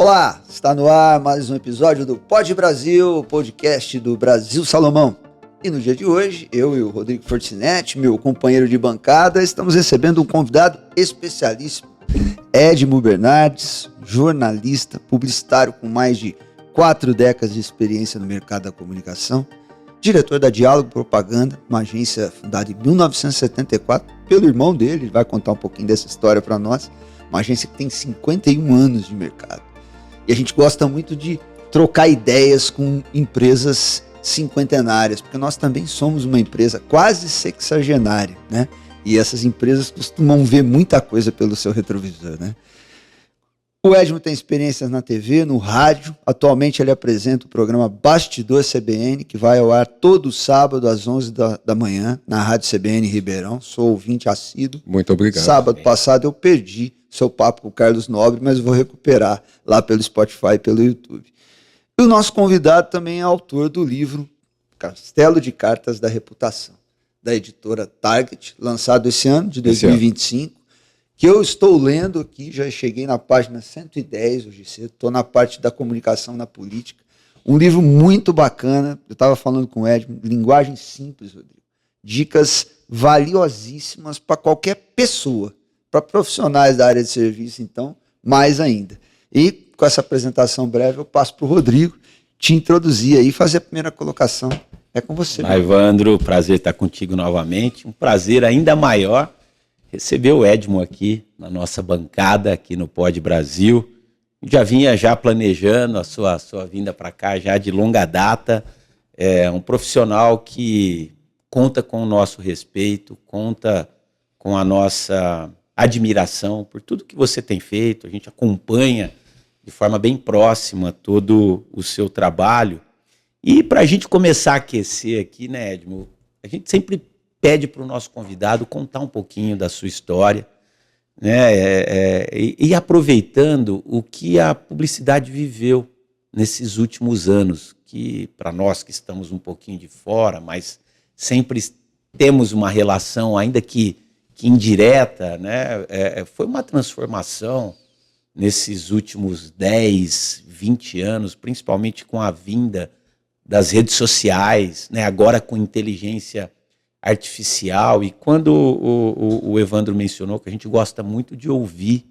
Olá, está no ar mais um episódio do Pod Brasil, o podcast do Brasil Salomão. E no dia de hoje, eu e o Rodrigo Fortinetti, meu companheiro de bancada, estamos recebendo um convidado especialíssimo, Edmo Bernardes, jornalista, publicitário com mais de 4 décadas de experiência no mercado da comunicação, diretor da Diálogo Propaganda, uma agência fundada em 1974 pelo irmão dele, ele vai contar um pouquinho dessa história para nós, uma agência que tem 51 anos de mercado. E a gente gosta muito de trocar ideias com empresas cinquentenárias, porque nós também somos uma empresa quase sexagenária, né? E essas empresas costumam ver muita coisa pelo seu retrovisor, né? O Edmo tem experiências na TV, no rádio. Atualmente ele apresenta o programa Bastidor CBN, que vai ao ar todo sábado às 11 da manhã, na Rádio CBN Ribeirão. Sou ouvinte assíduo. Muito obrigado. Sábado passado eu perdi seu papo com o Carlos Nobre, mas vou recuperar lá pelo Spotify e pelo YouTube. E o nosso convidado também é autor do livro Castelo de Cartas da Reputação, da editora Target, lançado esse ano, de 2025, que eu estou lendo aqui, já cheguei na página 110 hoje cedo, estou na parte da comunicação na política. Um livro muito bacana, eu estava falando com o Edmo, linguagem simples, Rodrigo. Dicas valiosíssimas para qualquer pessoa, para profissionais da área de serviço, então, mais ainda. E com essa apresentação breve, eu passo para o Rodrigo te introduzir aí, fazer a primeira colocação. É com você. Evandro, prazer estar contigo novamente. Um prazer ainda maior receber o Edmo aqui na nossa bancada, aqui no Pod Brasil. Já vinha planejando a sua vinda para cá já de longa data. É um profissional que conta com o nosso respeito, conta com a nossa admiração por tudo que você tem feito. A gente acompanha de forma bem próxima todo o seu trabalho. E para a gente começar a aquecer aqui, né, Edmo, a gente sempre pede para o nosso convidado contar um pouquinho da sua história, né, e aproveitando o que a publicidade viveu nesses últimos anos, que para nós que estamos um pouquinho de fora, mas sempre temos uma relação, ainda que indireta, né, foi uma transformação nesses últimos 10, 20 anos, principalmente com a vinda das redes sociais, né, agora com inteligência artificial. E quando o Evandro mencionou que a gente gosta muito de ouvir,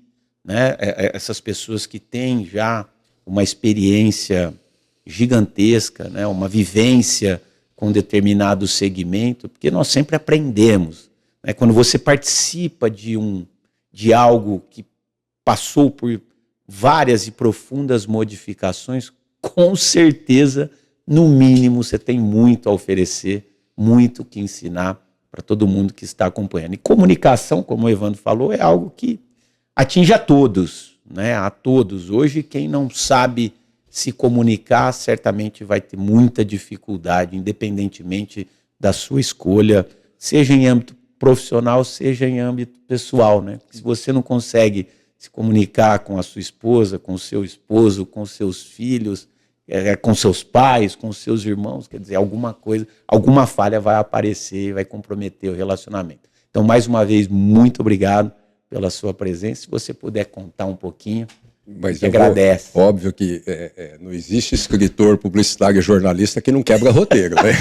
né, essas pessoas que têm já uma experiência gigantesca, né, uma vivência com determinado segmento, porque nós sempre aprendemos, né, quando você participa de algo que passou por várias e profundas modificações, com certeza, no mínimo, você tem muito a oferecer, muito que ensinar para todo mundo que está acompanhando. E comunicação, como o Evandro falou, é algo que atinge a todos, né? A todos. Hoje, quem não sabe se comunicar, certamente vai ter muita dificuldade, independentemente da sua escolha, seja em âmbito profissional, seja em âmbito pessoal, né? Se você não consegue se comunicar com a sua esposa, com o seu esposo, com seus filhos, com seus pais, com seus irmãos, quer dizer, alguma coisa, alguma falha vai aparecer e vai comprometer o relacionamento. Então, mais uma vez, muito obrigado pela sua presença. Se você puder contar um pouquinho, mas agradece. Óbvio que não existe escritor, publicitário e jornalista que não quebra roteiro, né?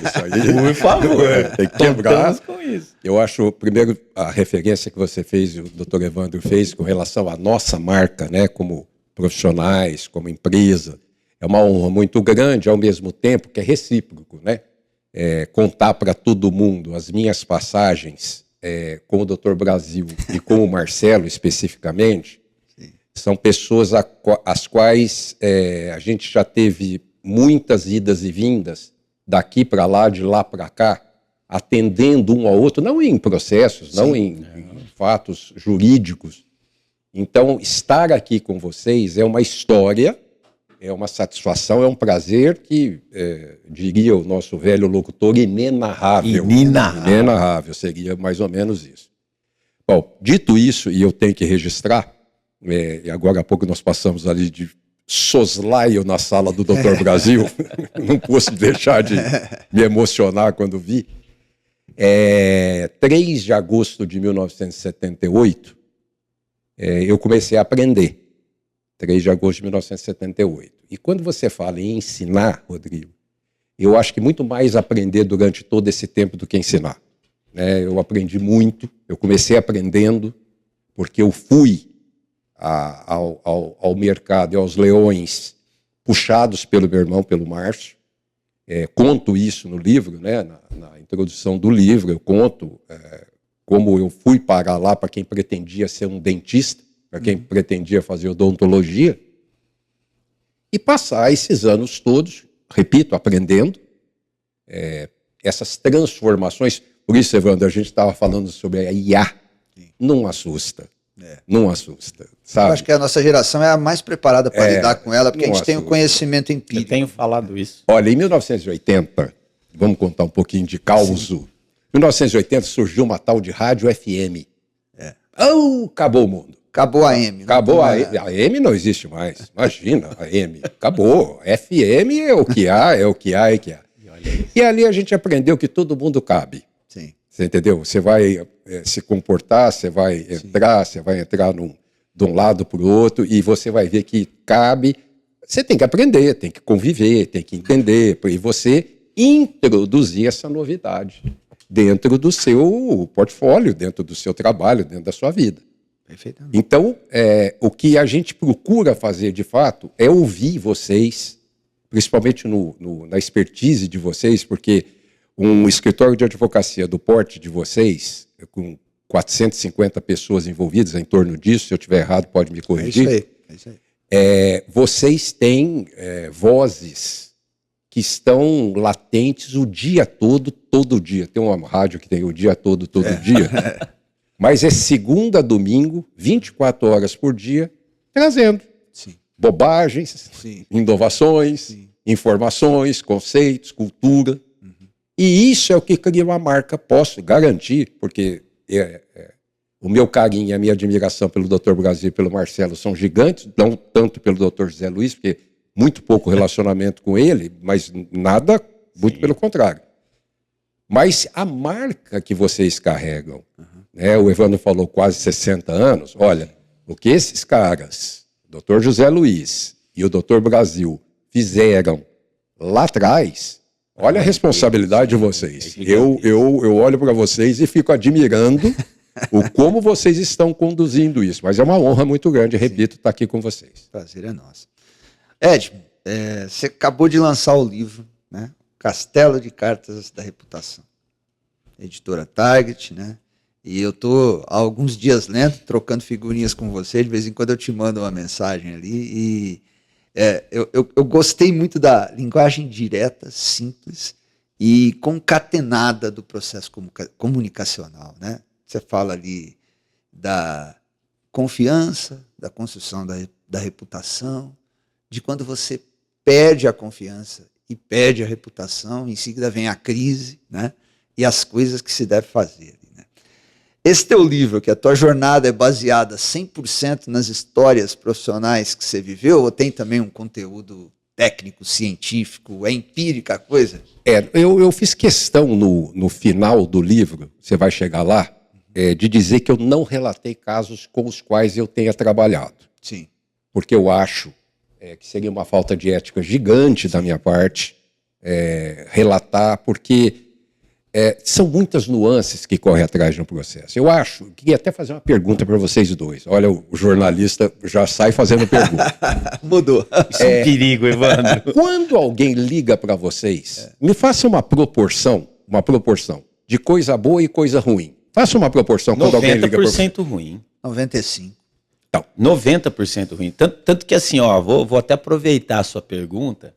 Isso aí, por favor, tem que quebrar. Com isso. Eu acho, primeiro, a referência que você fez, o Dr. Evandro fez, com relação à nossa marca, né, como profissionais, como empresa, é uma honra muito grande, ao mesmo tempo que é recíproco, né? Contar para todo mundo as minhas passagens com o Dr. Brasil e com o Marcelo, especificamente, são pessoas as quais a gente já teve muitas idas e vindas, daqui para lá, de lá para cá, atendendo um ao outro, não em processos, não em fatos jurídicos. Então, estar aqui com vocês é uma história, é uma satisfação, é um prazer que, diria o nosso velho locutor, inenarrável. Inenarrável, seria mais ou menos isso. Bom, dito isso, e eu tenho que registrar, e agora há pouco nós passamos ali de soslaio na sala do Dr. Brasil, não posso deixar de me emocionar quando vi. 3 de agosto de 1978, eu comecei a aprender. 3 de agosto de 1978. E quando você fala em ensinar, Rodrigo, eu acho que muito mais aprender durante todo esse tempo do que ensinar. Né? Eu aprendi muito, eu comecei aprendendo, porque eu fui ao mercado e aos leões puxados pelo meu irmão, pelo Márcio. Conto isso no livro, né? na introdução do livro, eu conto como eu fui parar lá para quem pretendia ser um dentista, para quem pretendia fazer odontologia, e passar esses anos todos, repito, aprendendo essas transformações. Por isso, Evandro, a gente estava falando sobre a IA. Não assusta. Não assusta. Sabe? Eu acho que a nossa geração é a mais preparada para lidar com ela, porque a gente tem o conhecimento Eu empírico. tenho falado isso. Olha, em 1980, vamos contar um pouquinho de causo. Em 1980 surgiu uma tal de rádio FM. Acabou o mundo. Acabou a M. Acabou a AM não existe mais. Imagina, a AM. Acabou. FM é o que há, é o que há, é o que há. E ali a gente aprendeu que todo mundo cabe. Sim. Você entendeu? Você vai se comportar, você vai entrar de um lado para o outro e você vai ver que cabe. Você tem que aprender, tem que conviver, tem que entender, e você introduzir essa novidade dentro do seu portfólio, dentro do seu trabalho, dentro da sua vida. Perfeitamente. Então, o que a gente procura fazer de fato é ouvir vocês, principalmente na expertise de vocês, porque um escritório de advocacia do porte de vocês, com 450 pessoas envolvidas em torno disso, se eu estiver errado pode me corrigir. É isso aí. Vocês têm vozes que estão latentes o dia todo dia. Tem uma rádio que tem o dia todo dia. Mas é segunda a domingo, 24 horas por dia, trazendo bobagens, inovações, informações, conceitos, cultura. E isso é o que cria uma marca, posso garantir, porque o meu carinho e a minha admiração pelo Dr. Brasil e pelo Marcelo são gigantes, não tanto pelo Dr. José Luiz, porque muito pouco relacionamento com ele, mas nada, muito pelo contrário. Mas a marca que vocês carregam, né, o Evandro falou quase 60 anos, olha, o que esses caras, o Dr. José Luiz e o Dr. Brasil, fizeram lá atrás, olha a responsabilidade de vocês. Eu olho para vocês e fico admirando como vocês estão conduzindo isso. Mas é uma honra muito grande, repito, estar aqui com vocês. O prazer é nosso. Ed, você acabou de lançar o livro, né? Castelo de Cartas da Reputação. Editora Target, né? E eu estou há alguns dias lendo, trocando figurinhas com você. De vez em quando eu te mando uma mensagem ali. E eu gostei muito da linguagem direta, simples e concatenada do processo comunicacional, né? Você fala ali da confiança, da construção da reputação, de quando você perde a confiança e perde a reputação, em seguida vem a crise, né? E as coisas que se deve fazer. Né? Esse teu livro, que a tua jornada é baseada 100% nas histórias profissionais que você viveu, ou tem também um conteúdo técnico, científico, é empírica a coisa? Eu fiz questão no final do livro, você vai chegar lá, de dizer que eu não relatei casos com os quais eu tenha trabalhado. Sim. Porque eu acho que seria uma falta de ética gigante da minha parte relatar, porque são muitas nuances que correm atrás de um processo. Eu acho, queria até fazer uma pergunta para vocês dois. Olha, o jornalista já sai fazendo pergunta. Mudou. Isso é um perigo, Evandro. Quando alguém liga para vocês, me faça uma proporção de coisa boa e coisa ruim. Faça uma proporção quando alguém liga para vocês. 90% ruim. 95%. Então, 90% ruim. Tanto que assim, ó, vou até aproveitar a sua pergunta.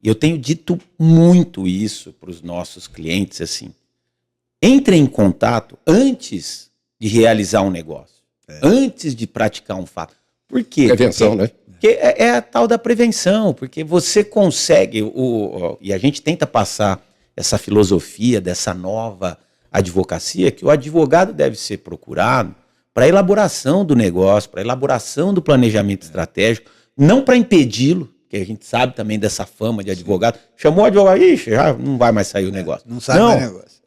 Eu tenho dito muito isso para os nossos clientes, assim. Entrem em contato antes de realizar um negócio. Antes de praticar um fato. Por quê? Prevenção, né? Porque é a tal da prevenção, porque você consegue, e a gente tenta passar essa filosofia dessa nova advocacia, que o advogado deve ser procurado para a elaboração do negócio, para a elaboração do planejamento estratégico, não para impedi-lo, que a gente sabe também dessa fama de advogado. Chamou o advogado, ixi, já não vai mais sair o negócio. Não sai mais negócio.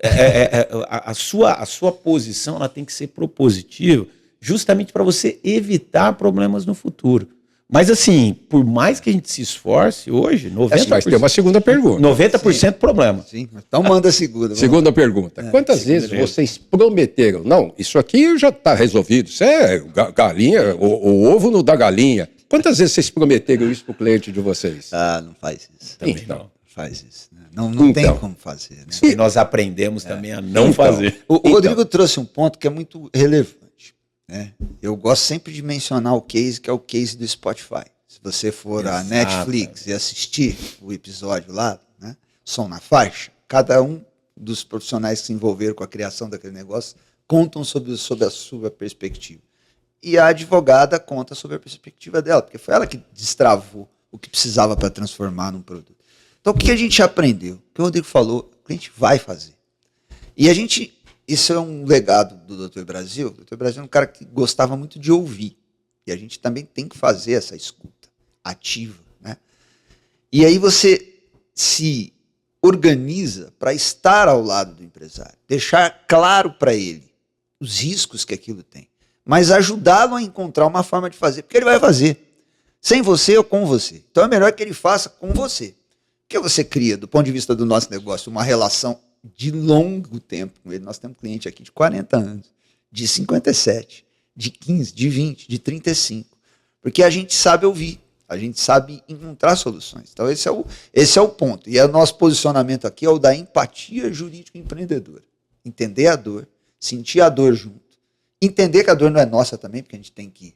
A sua posição ela tem que ser propositiva, justamente para você evitar problemas no futuro. Mas assim, por mais que a gente se esforce hoje, 90%... Mas tem uma segunda pergunta. 90% problema. Sim, então manda a segunda. Segunda pergunta. Quantas vezes vocês prometeram? Não, isso aqui já está resolvido. Isso é galinha, o ovo não dá galinha. Quantas vezes vocês prometeram isso para o cliente de vocês? Não faz isso. Também Então. não. Faz isso. Né? Não tem como fazer. Né? E nós aprendemos também a não fazer. O Rodrigo trouxe um ponto que é muito relevante. Né? Eu gosto sempre de mencionar o case, que é o case do Spotify. Se você for à Netflix e assistir o episódio lá, né, Som na Faixa, cada um dos profissionais que se envolveram com a criação daquele negócio contam sobre a sua perspectiva. E a advogada conta sobre a perspectiva dela, porque foi ela que destravou o que precisava para transformar num produto. Então, o que a gente aprendeu? O que o Rodrigo falou, o cliente vai fazer. E a gente... Isso é um legado do Dr. Brasil. O Dr. Brasil é um cara que gostava muito de ouvir. E a gente também tem que fazer essa escuta ativa. Né? E aí você se organiza para estar ao lado do empresário. Deixar claro para ele os riscos que aquilo tem. Mas ajudá-lo a encontrar uma forma de fazer. Porque ele vai fazer. Sem você ou com você. Então é melhor que ele faça com você. Porque você cria, do ponto de vista do nosso negócio, uma relação de longo tempo com ele. Nós temos cliente aqui de 40 anos, de 57, de 15, de 20, de 35. Porque a gente sabe ouvir, a gente sabe encontrar soluções. Então esse é o ponto. E o nosso posicionamento aqui é o da empatia jurídico-empreendedora. Entender a dor, sentir a dor junto. Entender que a dor não é nossa também, porque a gente tem que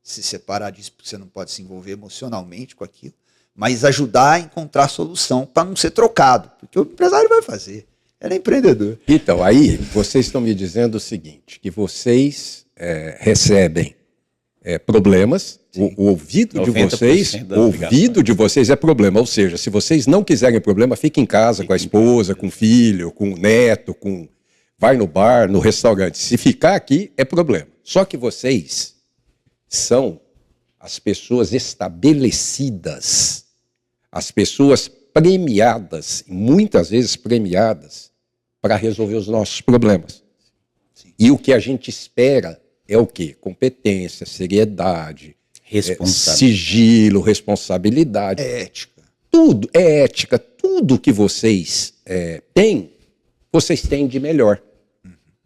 se separar disso, porque você não pode se envolver emocionalmente com aquilo. Mas ajudar a encontrar solução para não ser trocado. Porque o empresário vai fazer. Ele é empreendedor. Então, aí vocês estão me dizendo o seguinte, que vocês recebem problemas, o ouvido de vocês é problema, ou seja, se vocês não quiserem problema, fique em casa com a esposa, com o filho, com o neto, vai no bar, no restaurante. Se ficar aqui, é problema. Só que vocês são as pessoas estabelecidas, as pessoas premiadas, muitas vezes premiadas, para resolver os nossos problemas. Sim. E o que a gente espera é o quê? Competência, seriedade, sigilo, responsabilidade. Ética. Tudo, ética, tudo que vocês têm, vocês têm de melhor.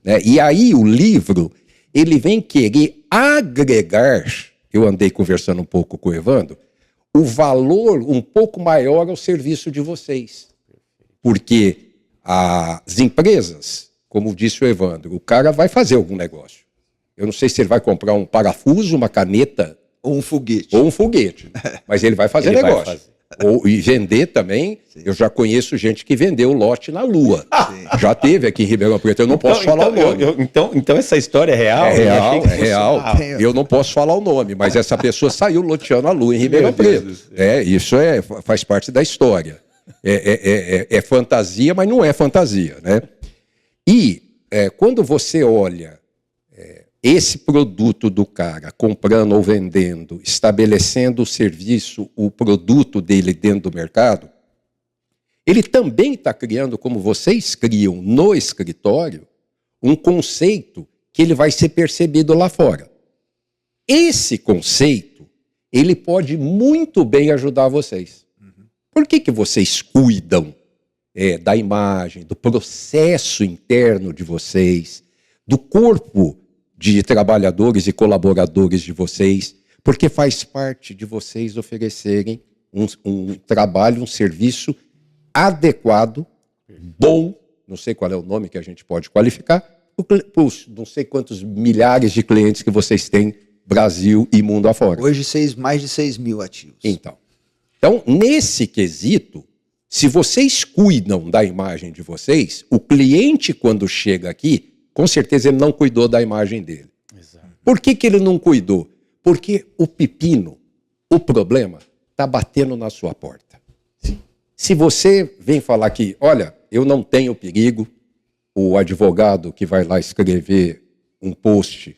Né? E aí o livro, ele vem querer agregar, eu andei conversando um pouco com o Evandro, o valor um pouco maior ao serviço de vocês. Porque as empresas, como disse o Evandro, o cara vai fazer algum negócio. Eu não sei se ele vai comprar um parafuso, uma caneta... Ou um foguete. Mas ele vai fazer negócio. E vender também. Sim. Eu já conheço gente que vendeu lote na Lua. Sim. Já teve aqui em Ribeirão Preto. Eu não posso falar o nome. Então essa história é real? É real. Eu não posso falar o nome, mas essa pessoa saiu loteando a Lua em Ribeirão Preto. Isso faz parte da história. É fantasia, mas não é fantasia. Né? E quando você olha esse produto do cara, comprando ou vendendo, estabelecendo o serviço, o produto dele dentro do mercado, ele também está criando, como vocês criam no escritório, um conceito que ele vai ser percebido lá fora. Esse conceito, ele pode muito bem ajudar vocês. Por que vocês cuidam da imagem, do processo interno de vocês, do corpo de trabalhadores e colaboradores de vocês, porque faz parte de vocês oferecerem um trabalho, um serviço adequado, bom, não sei qual é o nome que a gente pode qualificar, para os não sei quantos milhares de clientes que vocês têm, Brasil e mundo afora. Hoje, mais de 6 mil ativos. Então, nesse quesito, se vocês cuidam da imagem de vocês, o cliente, quando chega aqui, com certeza ele não cuidou da imagem dele. Exato. Por que ele não cuidou? Porque o pepino, o problema, está batendo na sua porta. Sim. Se você vem falar que, olha, eu não tenho perigo, o advogado que vai lá escrever um post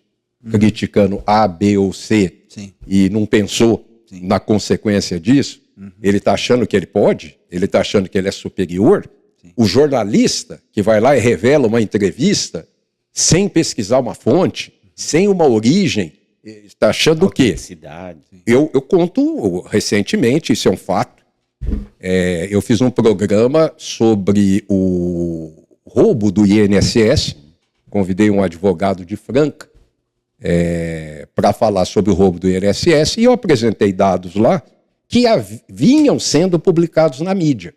criticando A, B ou C, sim, e não pensou, sim, na consequência disso, ele está achando que ele pode, ele está achando que ele é superior. Sim. O jornalista que vai lá e revela uma entrevista sem pesquisar uma fonte, sem uma origem, está achando o quê? Eu conto recentemente, isso é um fato. Eu fiz um programa sobre o roubo do INSS, convidei um advogado de Franca para falar sobre o roubo do INSS e eu apresentei dados lá que vinham sendo publicados na mídia.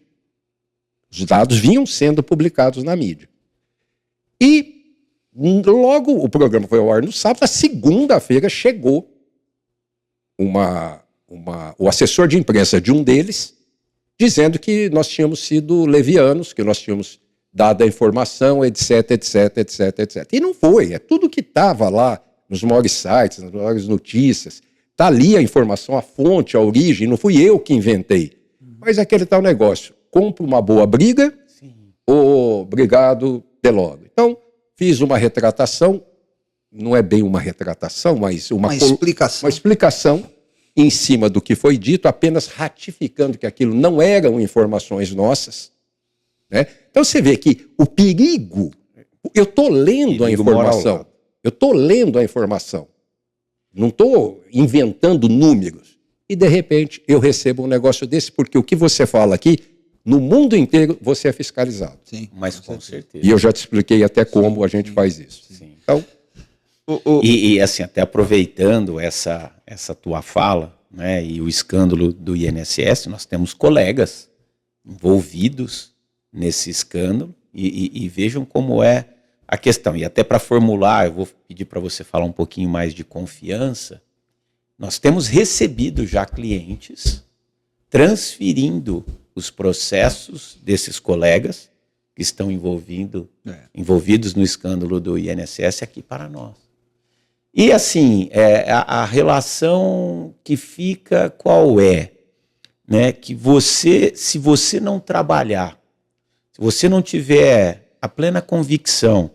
Os dados vinham sendo publicados na mídia. E logo o programa foi ao ar no sábado, na segunda-feira chegou o assessor de imprensa de um deles dizendo que nós tínhamos sido levianos, que nós tínhamos dado a informação, etc, etc, etc, etc. E não foi, é tudo que estava lá nos maiores sites, nas maiores notícias. Está ali a informação, a fonte, a origem, não fui eu que inventei. Mas é aquele tal negócio, compra uma boa briga, obrigado, até logo. Então, fiz uma retratação, não é bem uma retratação, mas uma explicação em cima do que foi dito, apenas ratificando que aquilo não eram informações nossas. Né? Então você vê que o perigo, eu estou lendo a informação, não estou inventando números, e de repente eu recebo um negócio desse, porque o que você fala aqui, no mundo inteiro você é fiscalizado. Sim, mas com certeza. E eu já te expliquei até como a gente faz isso. Sim. Então, E assim, até aproveitando essa tua fala, né, e o escândalo do INSS, nós temos colegas envolvidos nesse escândalo e vejam como é a questão. E até para formular, eu vou pedir para você falar um pouquinho mais de confiança. Nós temos recebido já clientes transferindo os processos desses colegas que estão envolvidos no escândalo do INSS aqui para nós. E assim, a relação que fica qual é? Né? Que se você não trabalhar, se você não tiver a plena convicção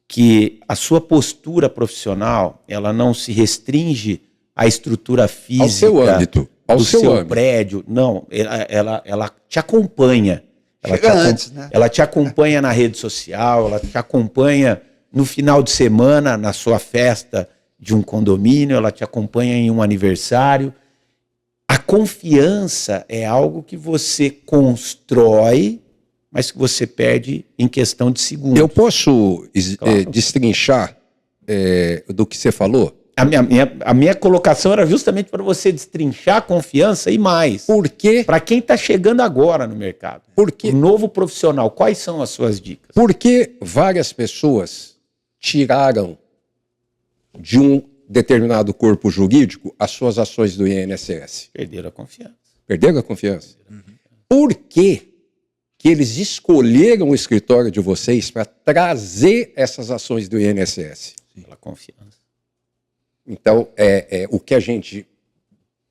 que a sua postura profissional, ela não se restringe à estrutura física, ao seu âmbito, do seu prédio, não, ela te acompanha. Ela te acompanha na rede social, ela te acompanha no final de semana, na sua festa de um condomínio, ela te acompanha em um aniversário. A confiança é algo que você constrói, mas que você perde em questão de segundos. Eu posso destrinchar do que você falou? A minha colocação era justamente para você destrinchar a confiança e mais. Por quê? Para quem está chegando agora no mercado. Por quê? O novo profissional, quais são as suas dicas? Porque várias pessoas tiraram de um determinado corpo jurídico as suas ações do INSS. Perderam a confiança. Perderam a confiança? Por que eles escolheram o escritório de vocês para trazer essas ações do INSS? Pela confiança. Então, o que a gente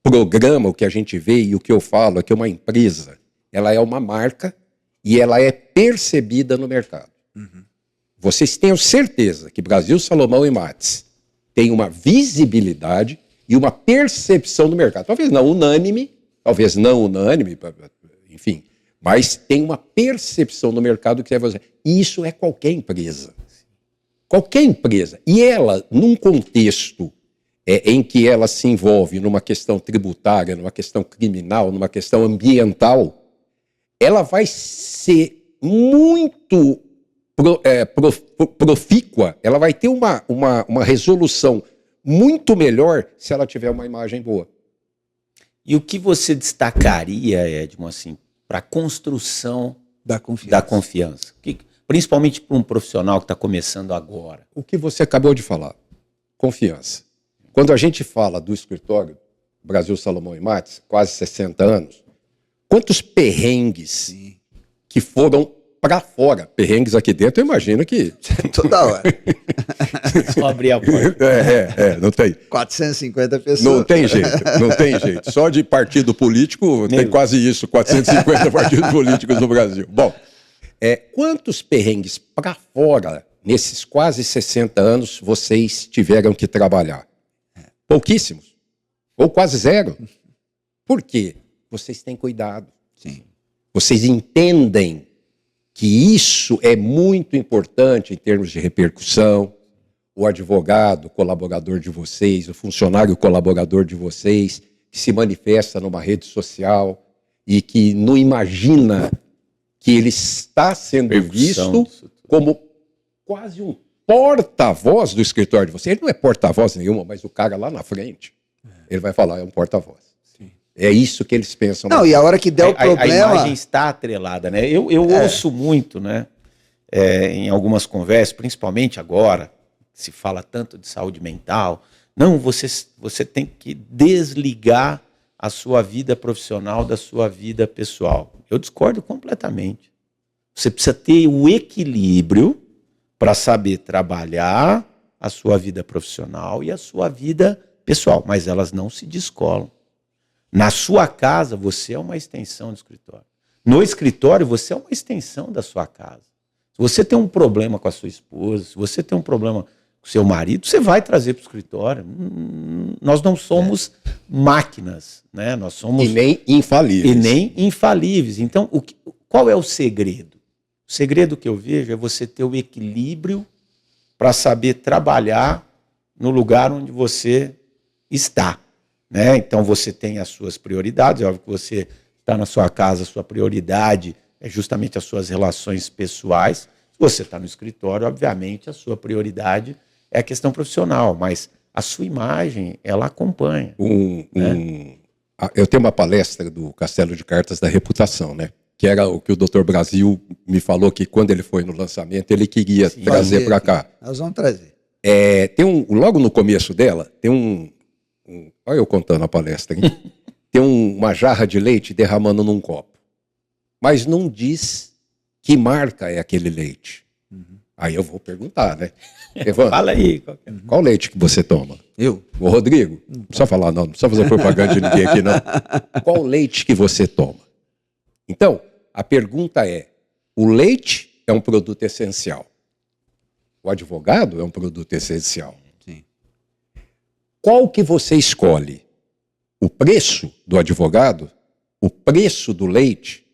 programa, o que a gente vê e o que eu falo é que uma empresa, ela é uma marca e ela é percebida no mercado. Vocês tenham certeza que Brasil, Salomão e Mates tem uma visibilidade e uma percepção do mercado. Talvez não unânime, enfim, mas tem uma percepção do mercado que é você. E isso é qualquer empresa. Qualquer empresa. E ela, num contexto em que ela se envolve numa questão tributária, numa questão criminal, numa questão ambiental, ela vai ser muito profícua, ela vai ter uma resolução muito melhor se ela tiver uma imagem boa. E o que você destacaria, Edmo, assim, para a construção da confiança? Principalmente para um profissional que está começando agora. O que você acabou de falar, confiança. Quando a gente fala do escritório Brasil, Salomão e Mates, quase 60 anos, quantos perrengues que foram para fora? Perrengues aqui dentro, eu imagino que... Toda hora. Só abrir a porta. Não tem. 450 pessoas. Não tem jeito. Só de partido político tem quase isso, 450 partidos políticos no Brasil. Bom, quantos perrengues para fora, nesses quase 60 anos, vocês tiveram que trabalhar? Pouquíssimos. Ou quase zero. Por quê? Vocês têm cuidado. Sim. Vocês entendem que isso é muito importante em termos de repercussão. o advogado colaborador de vocês, o funcionário colaborador de vocês, que se manifesta numa rede social e que não imagina que ele está sendo visto como quase um porta-voz do escritório de vocês. Ele não é porta-voz nenhuma, mas o cara lá na frente, ele vai falar, é um porta-voz. É isso que eles pensam. Não, e a hora que der o problema... A imagem está atrelada, né? Eu ouço muito, né? Em algumas conversas, principalmente agora, se fala tanto de saúde mental. Não, você tem que desligar a sua vida profissional da sua vida pessoal. Eu discordo completamente. Você precisa ter o equilíbrio para saber trabalhar a sua vida profissional e a sua vida pessoal, mas elas não se descolam. Na sua casa, você é uma extensão do escritório. No escritório, você é uma extensão da sua casa. Se você tem um problema com a sua esposa, se você tem um problema com o seu marido, você vai trazer para o escritório. Nós não somos máquinas, né? Nós somos... E nem infalíveis. E nem infalíveis. Então, qual é o segredo? O segredo que eu vejo é você ter o equilíbrio para saber trabalhar no lugar onde você está. Né? Então você tem as suas prioridades, é óbvio que você está na sua casa, a sua prioridade é justamente as suas relações pessoais. Se você está no escritório, obviamente a sua prioridade é a questão profissional, mas a sua imagem, ela acompanha. Eu tenho uma palestra do Castelo de Cartas da Reputação, né? Que era o que o Dr. Brasil me falou que quando ele foi no lançamento, ele queria trazer para cá. Nós vamos trazer. Logo no começo dela, tem olha eu contando a palestra, hein? Tem uma jarra de leite derramando num copo. Mas não diz que marca é aquele leite. Aí eu vou perguntar, né? Evandro, fala aí. Qual leite que você toma? Eu? O Rodrigo? Não precisa falar não precisa fazer propaganda de ninguém aqui não. Qual leite que você toma? Então, a pergunta é, o leite é um produto essencial. O advogado é um produto essencial. Qual que você escolhe? O preço do advogado? O preço do leite?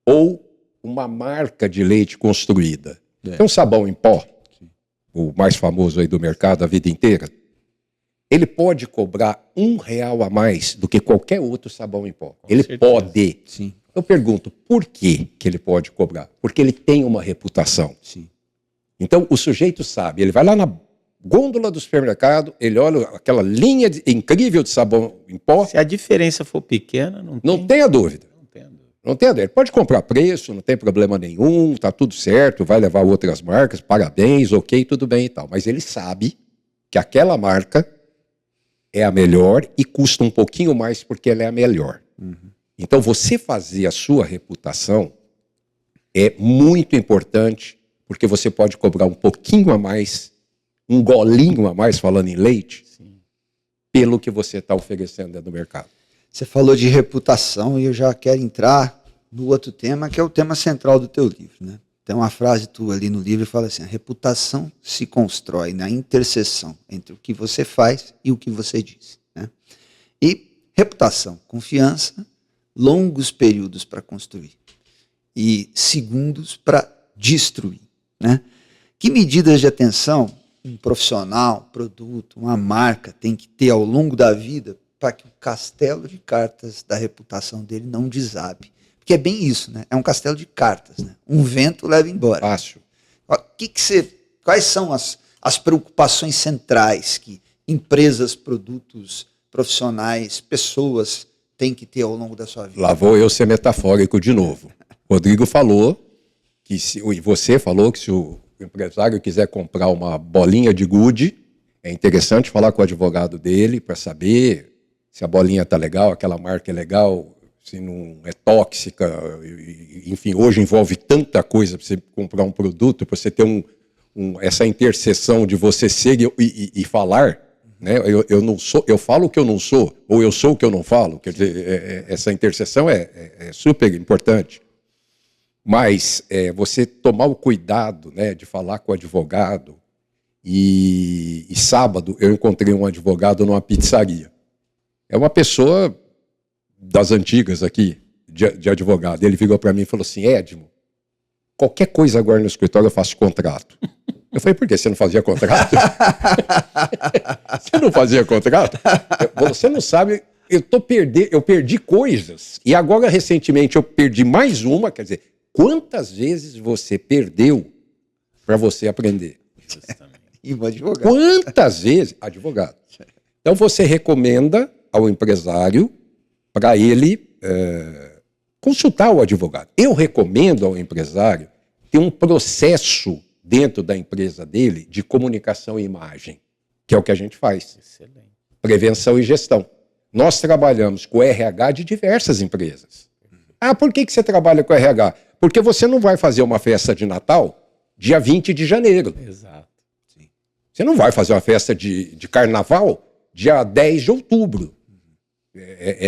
Ou uma marca de leite construída? Tem um sabão em pó, o mais famoso aí do mercado a vida inteira. Ele pode cobrar R$1 a mais do que qualquer outro sabão em pó. Ele pode. Sim. Eu pergunto, por que ele pode cobrar? Porque ele tem uma reputação. Sim. Então, o sujeito sabe, ele vai lá na gôndola do supermercado, ele olha aquela linha incrível de sabão em pó. Se a diferença for pequena, não tenha dúvida. Não tenha dúvida. Ele pode comprar preço, não tem problema nenhum, tá tudo certo, vai levar outras marcas, parabéns, ok, tudo bem e tal. Mas ele sabe que aquela marca é a melhor e custa um pouquinho mais porque ela é a melhor. Então, você fazer a sua reputação é muito importante, porque você pode cobrar um pouquinho a mais, um golinho a mais, falando em leite, pelo que você está oferecendo no mercado. Você falou de reputação e eu já quero entrar no outro tema, que é o tema central do teu livro, né? Tem uma frase tua ali no livro que fala assim, a reputação se constrói na interseção entre o que você faz e o que você diz, né? E reputação, confiança, longos períodos para construir e segundos para destruir, né? Que medidas de atenção um profissional, produto, uma marca tem que ter ao longo da vida para que o castelo de cartas da reputação dele não desabe? Porque é bem isso, né? É um castelo de cartas, né? Um vento leva embora. Fácil. Quais são as preocupações centrais que empresas, produtos, profissionais, pessoas têm que ter ao longo da sua vida? Lá vou eu ser metafórico de novo. Rodrigo falou que e você falou que se o empresário quiser comprar uma bolinha de gude, é interessante falar com o advogado dele para saber se a bolinha está legal, aquela marca é legal, se não é tóxica, enfim, hoje envolve tanta coisa para você comprar um produto, para você ter essa interseção de você ser e falar, né? Eu falo o que eu não sou, ou eu sou o que eu não falo, quer dizer, essa interseção é super importante. Mas você tomar o cuidado, né, de falar com o advogado, e sábado eu encontrei um advogado numa pizzaria. É uma pessoa das antigas aqui, de advogado. Ele virou para mim e falou assim, Edmo, qualquer coisa agora no escritório eu faço contrato. Eu falei, por quê? Você não fazia contrato? Você não fazia contrato? Você não sabe, eu perdi coisas. E agora, recentemente, eu perdi mais uma. Quer dizer, quantas vezes você perdeu para você aprender? Justamente. E um advogado. Quantas vezes? Advogado. Então, você recomenda ao empresário para ele consultar o advogado. Eu recomendo ao empresário ter um processo dentro da empresa dele de comunicação e imagem, que é o que a gente faz. Excelente. Prevenção e gestão. Nós trabalhamos com RH de diversas empresas. Ah, por que você trabalha com RH? Porque você não vai fazer uma festa de Natal dia 20 de janeiro. Exato. Sim. Você não vai fazer uma festa de carnaval dia 10 de outubro.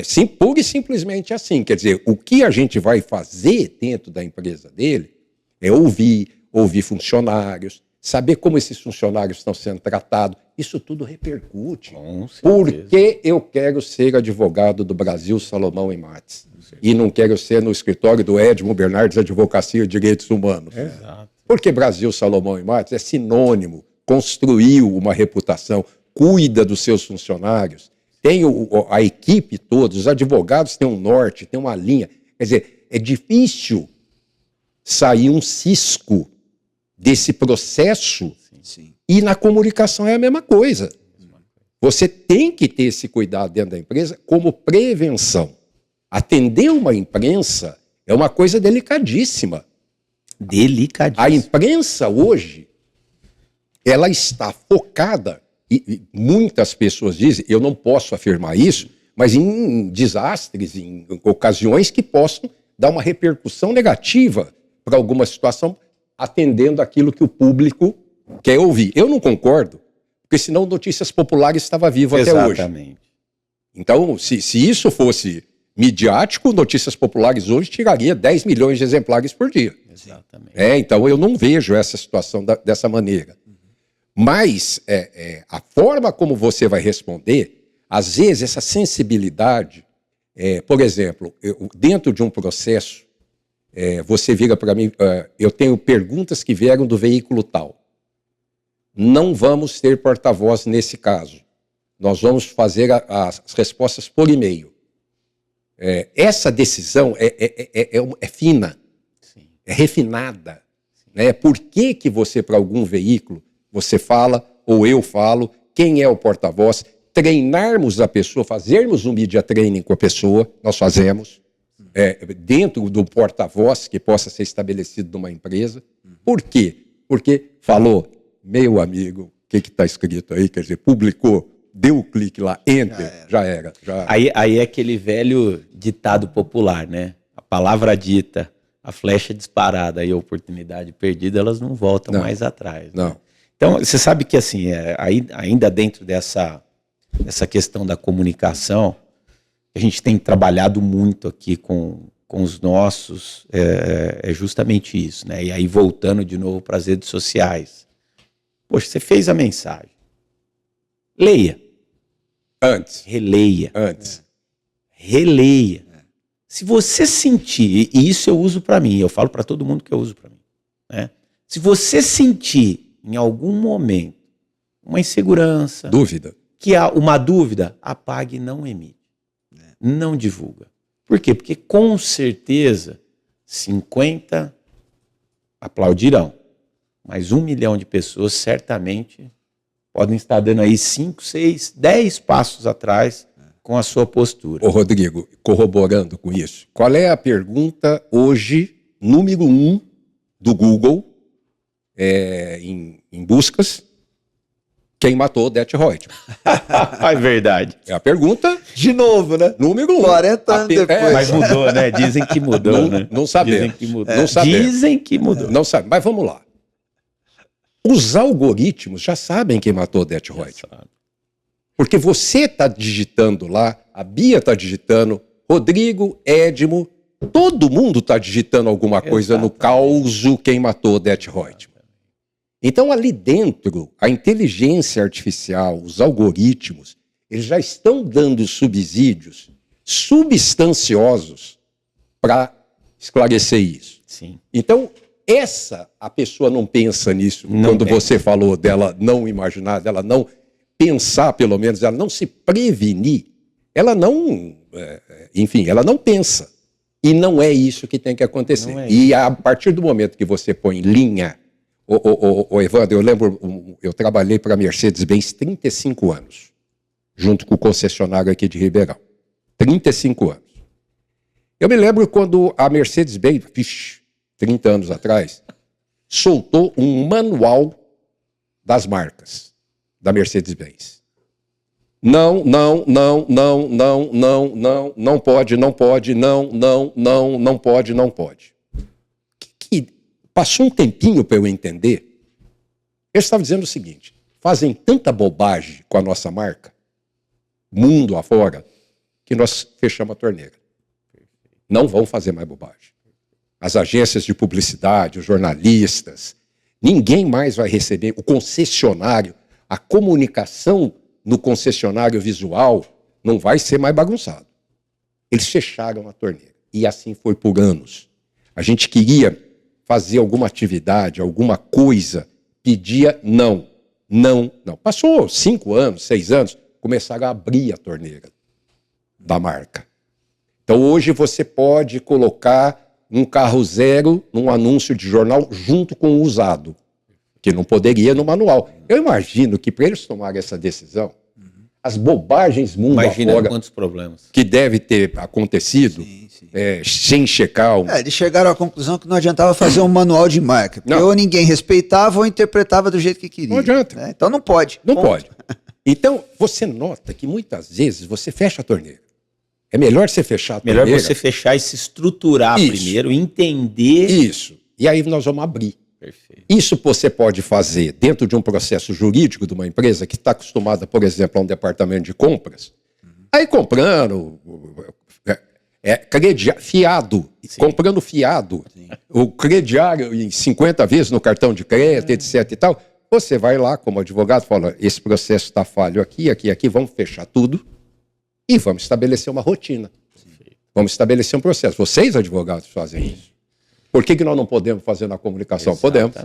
Sim, pura e simplesmente assim. Quer dizer, o que a gente vai fazer dentro da empresa dele é ouvir funcionários, saber como esses funcionários estão sendo tratados. Isso tudo repercute. Com certeza. Porque eu quero ser advogado do Brasil Salomão e Matos. E não quero ser no escritório do Edmo Bernardes Advocacia e Direitos Humanos. Exato. Porque Brasil Salomão e Matos é sinônimo, construiu uma reputação, cuida dos seus funcionários, tem a equipe toda, os advogados têm um norte, tem uma linha. Quer dizer, é difícil sair um cisco desse processo. Sim. E na comunicação é a mesma coisa. Você tem que ter esse cuidado dentro da empresa como prevenção. Atender uma imprensa é uma coisa delicadíssima. Delicadíssimo. A imprensa hoje, ela está focada, e muitas pessoas dizem, eu não posso afirmar isso, mas em desastres, em ocasiões que possam dar uma repercussão negativa para alguma situação, atendendo aquilo que o público quer ouvir. Eu não concordo, porque senão Notícias Populares estava vivo até hoje. Exatamente. Então, se isso fosse midiático, Notícias Populares hoje tiraria 10 milhões de exemplares por dia. Exatamente. Então, eu não vejo essa situação dessa maneira. Mas a forma como você vai responder, às vezes essa sensibilidade, por exemplo, dentro de um processo, você vira para mim, eu tenho perguntas que vieram do veículo tal. Não vamos ter porta-voz nesse caso. Nós vamos fazer as respostas por e-mail. Essa decisão é fina, Sim. é refinada. Né? Por que você, para algum veículo, você fala, ou eu falo, quem é o porta-voz, treinarmos a pessoa, fazermos um media training com a pessoa, nós fazemos, dentro do porta-voz que possa ser estabelecido numa empresa. Por quê? Porque falou, meu amigo, o que está escrito aí, quer dizer, publicou, deu o clique lá, enter, já era. Aí é aquele velho ditado popular, né? A palavra dita, a flecha disparada e a oportunidade perdida, elas não voltam mais atrás. Né? Não. Então, você sabe que, assim, ainda dentro dessa questão da comunicação, a gente tem trabalhado muito aqui com os nossos, justamente isso, né? E aí, voltando de novo para as redes sociais. Poxa, você fez a mensagem. Leia. Antes. Releia. Antes. Releia. Se você sentir, e isso eu uso para mim, eu falo para todo mundo que eu uso para mim, né? Se você sentir em algum momento uma insegurança, Dúvida. que há uma dúvida, apague e não emite. Não divulga. Por quê? Porque com certeza 50 aplaudirão, mas 1 milhão de pessoas certamente podem estar dando aí 5, 6, 10 passos atrás com a sua postura. Ô Rodrigo, corroborando com isso, qual é a pergunta hoje, número 1 do Google, em buscas? Quem matou Odete Reutemann? É verdade. É a pergunta De novo, né? número 1. 40 anos depois. Mas mudou, né? Dizem que mudou, Não- né? não sabemos. Dizem que mudou. Não sabemos. Dizem que mudou. Não sabe, mas vamos lá. Os algoritmos já sabem quem matou Odete Reutemann. Porque você está digitando lá, a Bia está digitando, Rodrigo, Edmo, todo mundo está digitando alguma coisa no causo quem matou Odete Reutemann. Então, ali dentro, a inteligência artificial, os algoritmos, eles já estão dando subsídios substanciosos para esclarecer isso. Sim. Então, a pessoa não pensa nisso. Não quando pensa. você falou dela não imaginar, dela não pensar, pelo menos, ela não se prevenir, ela não, enfim, ela não pensa. E não é isso que tem que acontecer. Não é E a partir do momento que você põe linha, Evandro, eu lembro, eu trabalhei para a Mercedes-Benz 35 anos, junto com o concessionário aqui de Ribeirão. 35 anos. Eu me lembro quando a Mercedes-Benz, 30 anos atrás, soltou um manual das marcas da Mercedes-Benz. Não pode, não pode. Que passou um tempinho para eu entender. Eu estava dizendo o seguinte: fazem tanta bobagem com a nossa marca, mundo afora, que nós fechamos a torneira. Não vão fazer mais bobagem. As agências de publicidade, os jornalistas, ninguém mais vai receber. O concessionário, a comunicação no concessionário visual não vai ser mais bagunçado. Eles fecharam a torneira. E assim foi por anos. A gente queria fazer alguma atividade, alguma coisa, pedia não. Passou 5 anos, 6 anos, começaram a abrir a torneira da marca. Então hoje você pode colocar um carro zero num anúncio de jornal junto com o usado, que não poderia no manual. Eu imagino que para eles tomarem essa decisão, as bobagens mundo Imagina afora quantos problemas. que deve ter acontecido, sem checar... Eles chegaram à conclusão que não adiantava fazer um manual de marca, porque Não. ou ninguém respeitava ou interpretava do jeito que queria. Não adianta. Né? Então não pode. Não Ponto. pode. Então, você nota que muitas vezes você fecha a torneira. É melhor você fechar a torneira. Melhor você fechar e se estruturar Isso. primeiro, entender. Isso. E aí nós vamos abrir. Perfeito. Isso você pode fazer dentro de um processo jurídico de uma empresa que está acostumada, por exemplo, a um departamento de compras. Aí comprando fiado, comprando fiado, o crediário em 50 vezes no cartão de crédito, etc. e tal. Você vai lá como advogado e fala: esse processo está falho aqui, vamos fechar tudo e vamos estabelecer uma rotina. Vamos estabelecer um processo. Vocês, advogados, fazem isso. Por que nós não podemos fazer na comunicação? Podemos.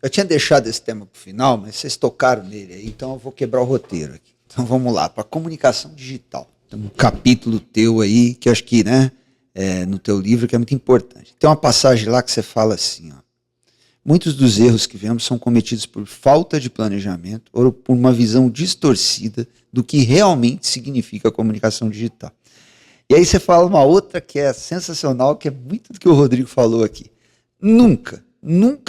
Eu tinha deixado esse tema para o final, mas vocês tocaram nele aí, então eu vou quebrar o roteiro aqui. Então vamos lá, para comunicação digital. Tem um capítulo teu aí, que eu acho que, no teu livro, que é muito importante. Tem uma passagem lá que você fala assim, ó: muitos dos erros que vemos são cometidos por falta de planejamento ou por uma visão distorcida do que realmente significa a comunicação digital. E aí você fala uma outra que é sensacional, que é muito do que o Rodrigo falou aqui. Nunca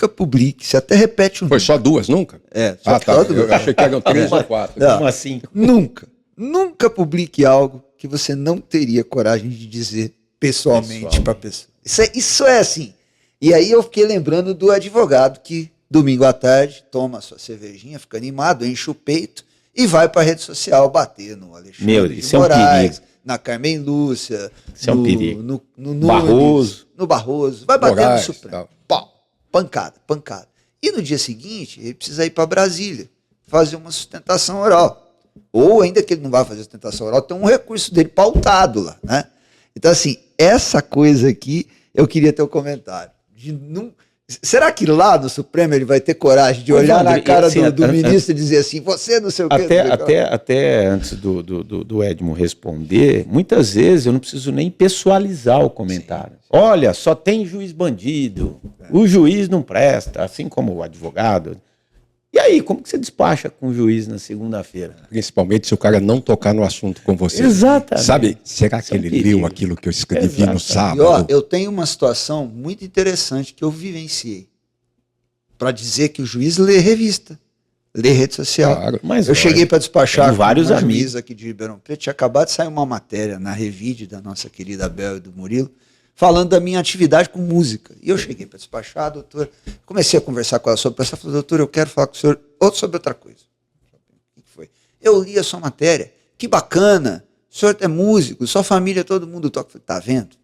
publique, você até repete um Foi só 2, nunca? só tá. Eu achei que eram 3 ou 4. Não. Como assim? Nunca publique algo que você não teria coragem de dizer pessoalmente para a pessoa. Isso é assim. E aí eu fiquei lembrando do advogado que domingo à tarde toma a sua cervejinha, fica animado, enche o peito e vai para a rede social bater no Alexandre de Moraes, na Carmen Lúcia, isso é um perigo. No Barroso. no Barroso, vai bater Moraes, no Supremo. tal. Pau, pancada. E no dia seguinte, ele precisa ir para Brasília, fazer uma sustentação oral. Ou ainda que ele não vai fazer sustentação oral, tem um recurso dele pautado lá, né? Então, assim, essa coisa aqui, eu queria ter um comentário. Será que lá no Supremo ele vai ter coragem de olhar na cara do ministro e dizer assim, você não sei o que... Até antes do Edmo responder, muitas vezes eu não preciso nem pessoalizar o comentário. Sim. Olha, só tem juiz bandido, o juiz não presta, assim como o advogado. E aí, como que você despacha com o juiz na segunda-feira? Principalmente se o cara não tocar no assunto com você. Exatamente. Sabe, será que ele leu aquilo que eu escrevi no sábado? E, ó, eu tenho uma situação muito interessante que eu vivenciei. Para dizer que o juiz lê revista, lê rede social. Claro, mas eu cheguei para despachar com vários uma amigos juíza aqui de Ribeirão Preto. Tinha acabado de sair uma matéria na Revide da nossa querida Bel e do Murilo, falando da minha atividade com música. E eu cheguei para despachar, doutora, comecei a conversar com ela sobre isso. Ela falou: doutora, eu quero falar com o senhor sobre outra coisa. O que foi? Eu li a sua matéria, que bacana, o senhor é músico, sua família, todo mundo toca. Eu falei: tá vendo?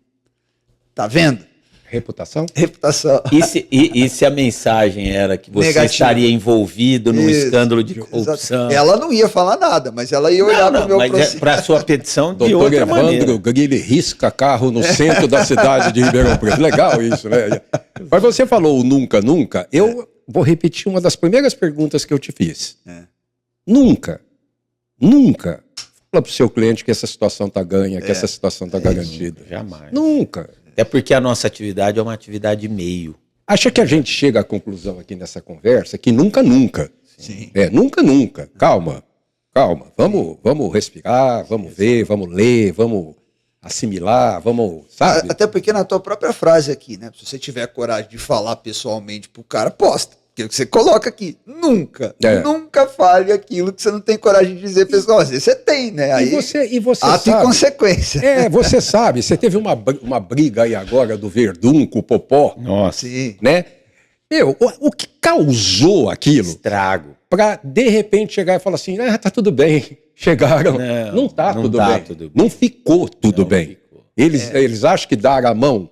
Tá vendo? Reputação? Reputação. E se a mensagem era que você Negativo. estaria envolvido num Isso. escândalo de Exato. corrupção? Ela não ia falar nada, mas ela ia olhar para o meu mas processo. para a sua petição de Doutor outra Evandro maneira. Grilli risca carro no centro da cidade de Ribeirão Preto. Legal isso, né? Mas você falou nunca, nunca. Eu vou repetir uma das primeiras perguntas que eu te fiz. Nunca fala para o seu cliente que essa situação está ganha, que essa situação está garantida. Jamais. Nunca. Até porque a nossa atividade é uma atividade meio. Acha que a gente chega à conclusão aqui nessa conversa que nunca. Sim. Nunca. Calma. Vamos respirar, vamos ver, vamos ler, vamos assimilar, vamos, sabe? Até porque na tua própria frase aqui, né? Se você tiver coragem de falar pessoalmente pro cara, posta. Porque você coloca aqui, nunca fale aquilo que você não tem coragem de dizer pessoal. Às vezes você tem, né? Aí, E você ato sabe. e consequência. Você sabe, você teve uma briga aí agora do Verdun com o Popó, Nossa. Sim. né? O que causou aquilo Estrago. para de repente chegar e falar assim, tá tudo bem, chegaram. Não tá tudo bem. Não ficou tudo bem. ficou. Eles acham que dar a mão,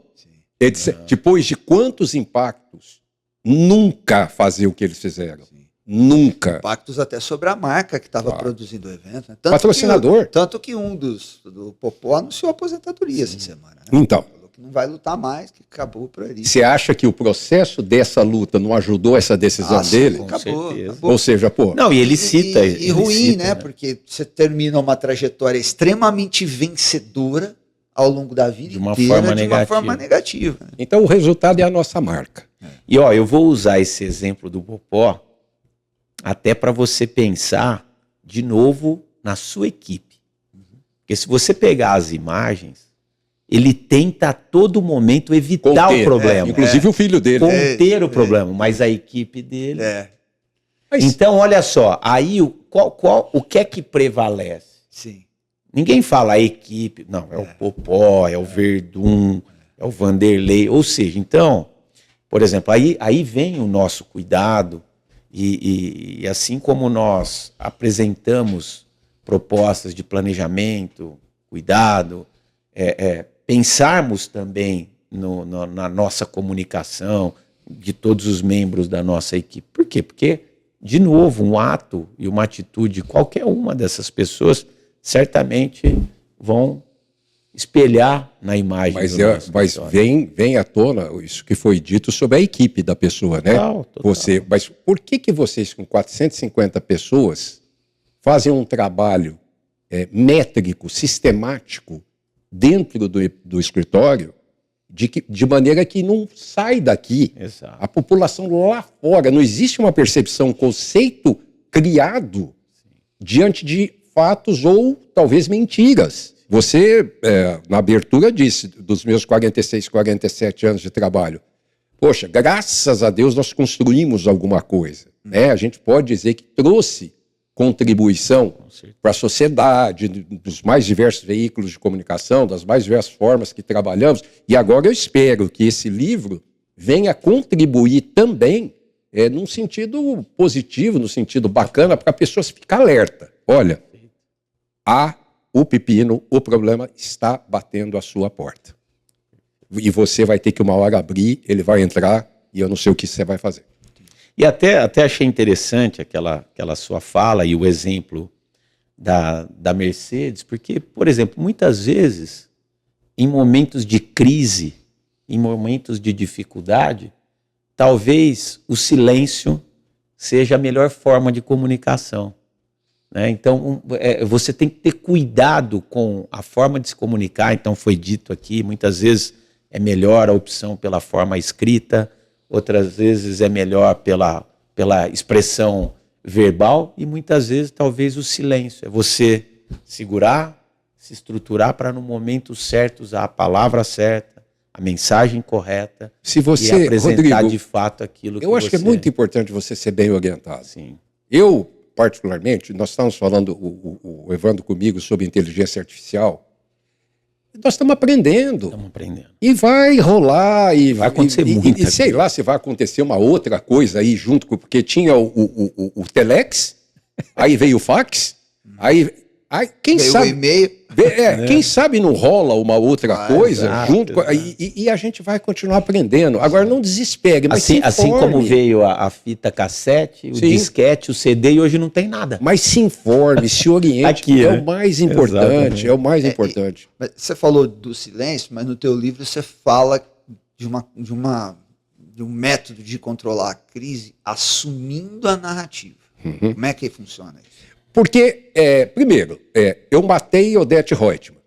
depois de quantos impactos, nunca fazer o que eles fizeram. Nunca. Impactos até sobre a marca que estava produzindo o evento. Né? Patrocinador. Tanto que do Popó anunciou a aposentadoria essa semana. Né? Então. Falou que não vai lutar mais, que acabou por ali. Você acha que o processo dessa luta não ajudou essa decisão dele? Acabou. certeza. Ou seja, pô... Não, e ele cita. E ele ruim, cita, né? Porque você termina uma trajetória extremamente vencedora ao longo da vida De uma inteira forma de uma negativa. forma negativa. Né? Então o resultado é a nossa marca. E eu vou usar esse exemplo do Popó até para você pensar de novo na sua equipe. Porque se você pegar as imagens, ele tenta a todo momento evitar Conter, o problema. Inclusive o filho dele. Conter o problema, mas a equipe dele... Mas- Então, olha só, aí o que é que prevalece? Sim. Ninguém fala a equipe, não, é o Popó, é o Verdun, é o Vanderlei, ou seja, então, por exemplo, aí vem o nosso cuidado e assim como nós apresentamos propostas de planejamento, cuidado, pensarmos também na nossa comunicação de todos os membros da nossa equipe. Por quê? Porque, de novo, um ato e uma atitude, qualquer uma dessas pessoas, certamente vão espelhar na imagem Mas, do nosso escritório. vem à tona isso que foi dito sobre a equipe da pessoa, né? Total. Mas por que vocês, com 450 pessoas, fazem um trabalho métrico, sistemático, dentro do escritório, de maneira que não sai daqui? Exato. A população lá fora, não existe uma percepção, um conceito criado diante de fatos ou talvez mentiras. Você, na abertura, disse, dos meus 46, 47 anos de trabalho, poxa, graças a Deus nós construímos alguma coisa. Né? A gente pode dizer que trouxe contribuição para a sociedade, dos mais diversos veículos de comunicação, das mais diversas formas que trabalhamos, e agora eu espero que esse livro venha contribuir também num sentido positivo, no sentido bacana, para a pessoa ficar alerta. Olha, o pepino, o problema está batendo a sua porta. E você vai ter que uma hora abrir, ele vai entrar e eu não sei o que você vai fazer. E até achei interessante aquela sua fala e o exemplo da Mercedes, porque, por exemplo, muitas vezes, em momentos de crise, em momentos de dificuldade, talvez o silêncio seja a melhor forma de comunicação. Né? Então, você tem que ter cuidado com a forma de se comunicar. Então, foi dito aqui, muitas vezes é melhor a opção pela forma escrita, outras vezes é melhor pela expressão verbal e muitas vezes talvez o silêncio. É você segurar, se estruturar para no momento certo usar a palavra certa, a mensagem correta Se você, e apresentar Rodrigo, de fato aquilo que eu acho que é você... muito importante você ser bem orientado. Sim. Eu, particularmente, nós estamos falando, o Evandro comigo, sobre inteligência artificial. Nós estamos aprendendo. Estamos aprendendo. E vai rolar. E Vai acontecer muito. E sei lá se vai acontecer uma outra coisa aí junto com... Porque tinha o Telex, aí veio o fax, aí quem Veio sabe... o e-mail. Quem sabe não rola uma outra coisa exato, junto com, e a gente vai continuar aprendendo. Agora não desespere, mas assim como veio a fita cassete, o disquete, o CD, e hoje não tem nada. Mas se informe, se oriente, Aqui, é o mais importante, é o mais importante. Você falou do silêncio, mas no teu livro você fala de um método de controlar a crise assumindo a narrativa. Como é que funciona isso? Porque, primeiro, eu matei Odete Reutemann.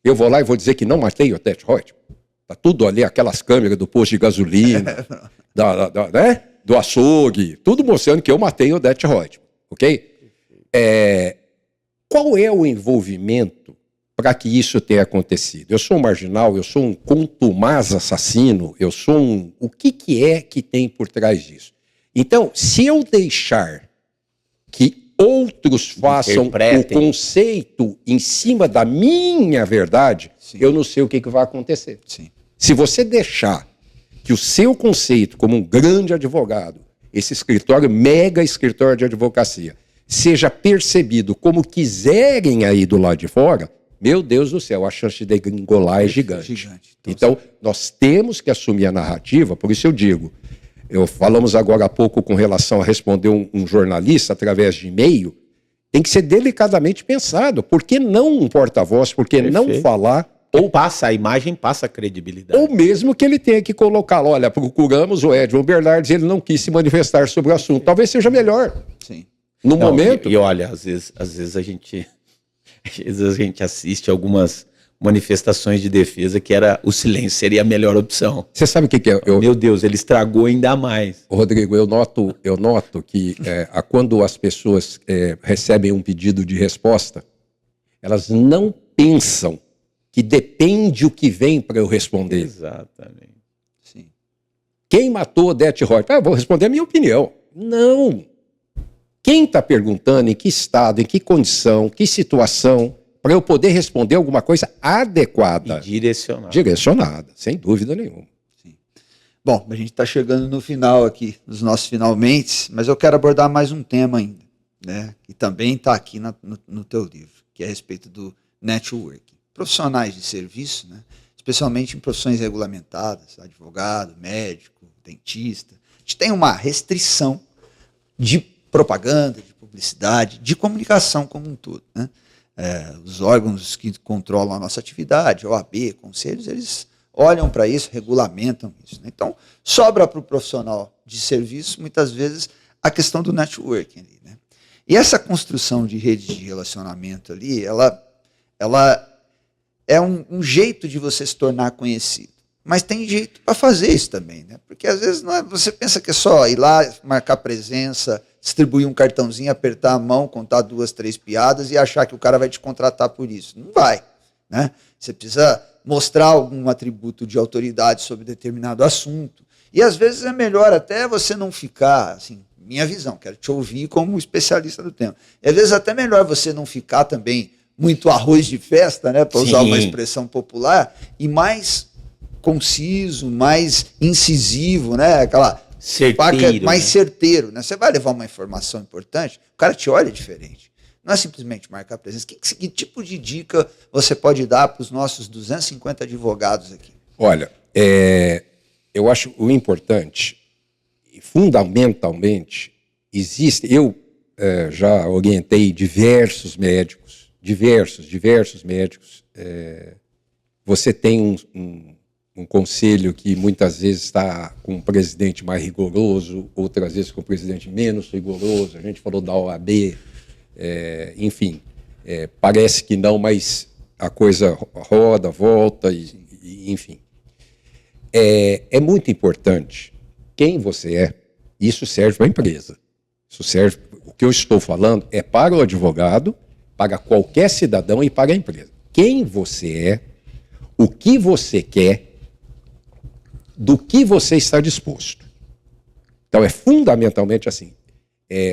Eu vou lá e vou dizer que não matei Odete Reutemann. Tá tudo ali, aquelas câmeras do posto de gasolina, né? Do açougue, tudo mostrando que eu matei Odete Reutemann, ok? Qual é o envolvimento para que isso tenha acontecido? Eu sou um marginal, eu sou um contumaz assassino, eu sou o que é que tem por trás disso? Então, se eu deixar que outros façam o conceito em cima da minha verdade, eu não sei o que vai acontecer. Sim. Se você deixar que o seu conceito como um grande advogado, esse escritório, mega escritório de advocacia, seja percebido como quiserem aí do lado de fora, meu Deus do céu, a chance de degringolar é gigante. Então, nós temos que assumir a narrativa, por isso eu digo, falamos agora há pouco com relação a responder um jornalista através de e-mail, tem que ser delicadamente pensado. Por que não um porta-voz? Por que não falar? Ou passa a imagem, passa a credibilidade. Ou mesmo que ele tenha que colocar, olha, procuramos o Edmond Bernardes, ele não quis se manifestar sobre o assunto. Talvez seja melhor. Sim. No momento... E olha, às vezes a gente assiste algumas manifestações de defesa que o silêncio seria a melhor opção. Você sabe o que é? Meu Deus, ele estragou ainda mais. Rodrigo, eu noto que quando as pessoas recebem um pedido de resposta, elas não pensam que depende o que vem para eu responder. Exatamente. Sim. Quem matou Odete Reutemann? Eu vou responder a minha opinião. Não. Quem está perguntando em que estado, em que condição, que situação, para eu poder responder alguma coisa adequada. E direcionada. Direcionada, sem dúvida nenhuma. Sim. Bom, a gente está chegando no final aqui, nos nossos finalmente, mas eu quero abordar mais um tema ainda, né? Que também está aqui no teu livro, que é a respeito do networking. Profissionais de serviço, né? Especialmente em profissões regulamentadas, advogado, médico, dentista. A gente tem uma restrição de propaganda, de publicidade, de comunicação como um todo, né? Os órgãos que controlam a nossa atividade, OAB, conselhos, eles olham para isso, regulamentam isso, né? Então, sobra para o profissional de serviço, muitas vezes, a questão do networking ali, né? E essa construção de rede de relacionamento ali, ela é um jeito de você se tornar conhecido. Mas tem jeito para fazer isso também, né? Porque às vezes você pensa que é só ir lá, marcar presença, distribuir um cartãozinho, apertar a mão, contar 2, 3 piadas e achar que o cara vai te contratar por isso. Não vai, né? Você precisa mostrar algum atributo de autoridade sobre determinado assunto. E às vezes é melhor até você não ficar, assim, minha visão, quero te ouvir como especialista do tema. E às vezes até melhor você não ficar também muito arroz de festa, né, para usar uma expressão popular, e mais conciso, mais incisivo, né, aquela certeiro, mais né? certeiro, né? Você vai levar uma informação importante, o cara te olha diferente. Não é simplesmente marcar presença. Que tipo de dica você pode dar para os nossos 250 advogados aqui? Olha, eu acho o importante, fundamentalmente, eu já orientei diversos médicos, você tem um conselho que muitas vezes está com um presidente mais rigoroso, outras vezes com um presidente menos rigoroso, a gente falou da OAB, enfim, parece que não, mas a coisa roda, volta, enfim. É muito importante quem você é, isso serve para a empresa, o que eu estou falando é para o advogado, para qualquer cidadão e para a empresa. Quem você é, o que você quer, do que você está disposto. Então é fundamentalmente assim.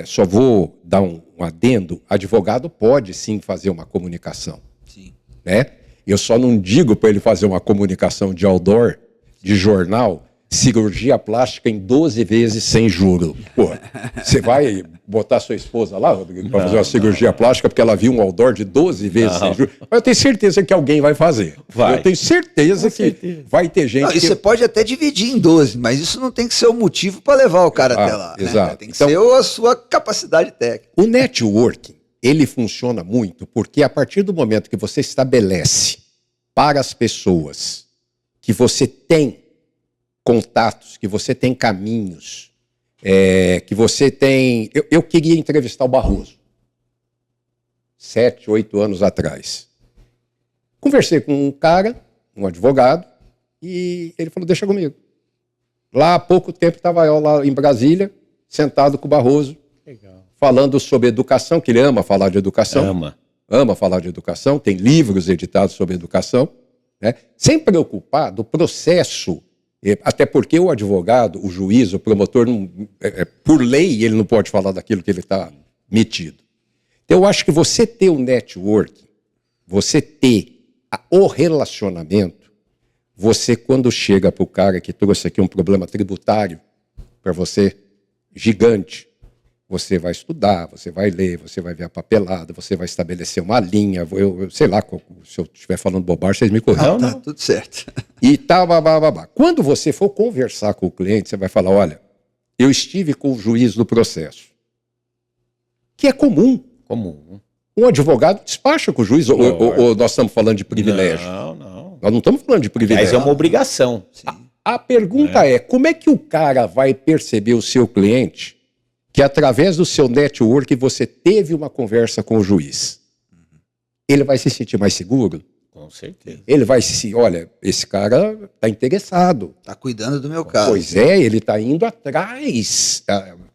Só vou dar um adendo, advogado pode sim fazer uma comunicação. Sim. Né? Eu só não digo para ele fazer uma comunicação de outdoor, de jornal, cirurgia plástica em 12 vezes sem juro. Pô, você vai botar sua esposa lá, Rodrigo, para fazer uma cirurgia plástica porque ela viu um outdoor de 12 vezes sem juro? Mas eu tenho certeza que alguém vai fazer. Vai. Eu tenho certeza que vai ter gente E que... você pode até dividir em 12, mas isso não tem que ser o motivo para levar o cara até lá. Exato. Né? Tem que Então, ser a sua capacidade técnica. o networking, ele funciona muito porque a partir do momento que você estabelece para as pessoas que você tem contatos, que você tem caminhos, que você tem... Eu queria entrevistar o Barroso, 7, 8 anos atrás. Conversei com um cara, um advogado, e ele falou, deixa comigo. Lá há pouco tempo estava eu lá em Brasília, sentado com o Barroso, falando sobre educação, que ele ama falar de educação. Ama falar de educação, tem livros editados sobre educação, né? Sem preocupar do processo. Até porque o advogado, o juiz, o promotor, por lei, ele não pode falar daquilo que ele está metido. Então, eu acho que você ter o network, você ter o relacionamento, você, quando chega para o cara que trouxe aqui um problema tributário para você, gigante, você vai estudar, você vai ler, você vai ver a papelada, você vai estabelecer uma linha, eu sei lá, se eu estiver falando bobagem, vocês me corrigem. Não, tá tudo certo. E tá, quando você for conversar com o cliente, você vai falar, olha, eu estive com o juiz do processo. Que é comum. Um advogado despacha com o juiz, ou nós estamos falando de privilégio? Não. Nós não estamos falando de privilégio. Mas é uma obrigação. A pergunta é, como é que o cara vai perceber o seu cliente que através do seu network você teve uma conversa com o juiz? Ele vai se sentir mais seguro? Com certeza. Ele vai se olha, esse cara está interessado. Está cuidando do meu caso. Pois é, ele está indo atrás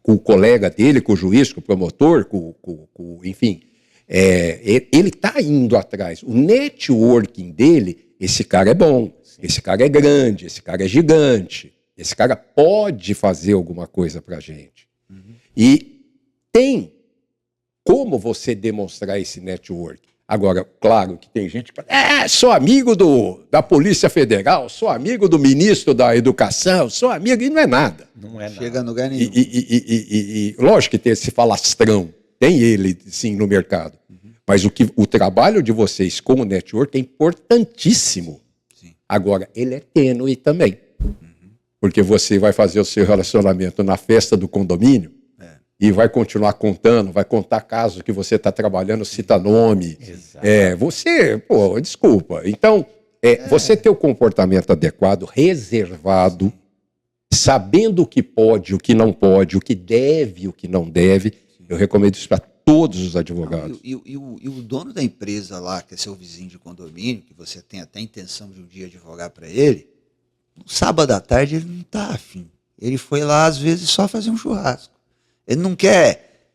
com o colega dele, com o juiz, com o promotor, enfim. Ele está indo atrás. O networking dele, esse cara é bom, esse cara é grande, esse cara é gigante, esse cara pode fazer alguma coisa para a gente. E tem como você demonstrar esse network. Agora, claro que tem gente que fala, sou amigo da Polícia Federal, sou amigo do ministro da Educação, sou amigo, e não é nada. Não é nada. Chega no lugar nenhum. E lógico que tem esse falastrão, tem ele sim no mercado. Mas o trabalho de vocês com o network é importantíssimo. Sim. Agora, ele é tênue também. Porque você vai fazer o seu relacionamento na festa do condomínio, e vai continuar contando, vai contar caso que você está trabalhando, cita nome. Desculpa. Então, você ter o comportamento adequado, reservado, sabendo o que pode, o que não pode, o que deve, o que não deve, eu recomendo isso para todos os advogados. E o dono da empresa lá, que é seu vizinho de condomínio, que você tem até intenção de um dia advogar para ele, no sábado à tarde ele não está afim. Ele foi lá, às vezes, só fazer um churrasco. Ele não quer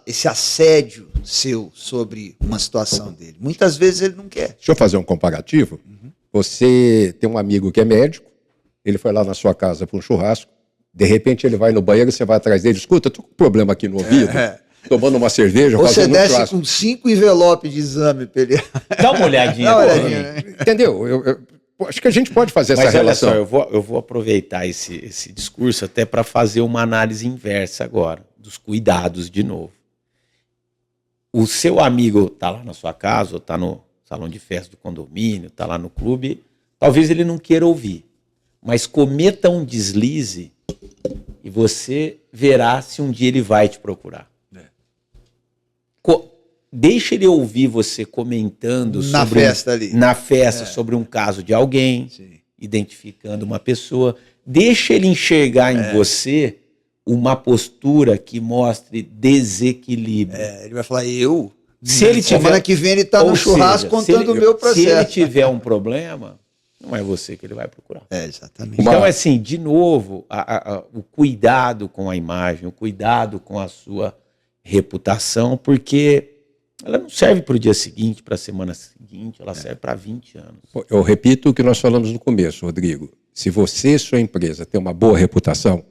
esse assédio seu sobre uma situação dele. Muitas vezes ele não quer. Deixa eu fazer um comparativo. Você tem um amigo que é médico, ele foi lá na sua casa para um churrasco, de repente ele vai no banheiro e você vai atrás dele, escuta, eu tô com um problema aqui no ouvido, tomando uma cerveja, ou você fazendo desce churrasco. com 5 envelopes de exame para ele. Dá uma olhadinha. Dá uma olhadinha, né? Entendeu? Eu acho que a gente pode fazer essa relação. Olha só, eu vou aproveitar esse discurso até para fazer uma análise inversa agora, dos cuidados de novo. O seu amigo está lá na sua casa, ou está no salão de festa do condomínio, está lá no clube, talvez ele não queira ouvir, mas cometa um deslize e você verá se um dia ele vai te procurar. Deixa ele ouvir você comentando na festa ali. Na festa sobre um caso de alguém, identificando uma pessoa. Deixa ele enxergar em você uma postura que mostre desequilíbrio. Ele vai falar, se ele tiver, semana que vem ele está no churrasco contando o meu processo. Se ele tiver um problema, não é você que ele vai procurar. Exatamente. Então, assim, de novo, o cuidado com a imagem, o cuidado com a sua reputação, porque ela não serve para o dia seguinte, para a semana seguinte, ela serve para 20 anos. Eu repito o que nós falamos no começo, Rodrigo. Se você e sua empresa tem uma boa reputação,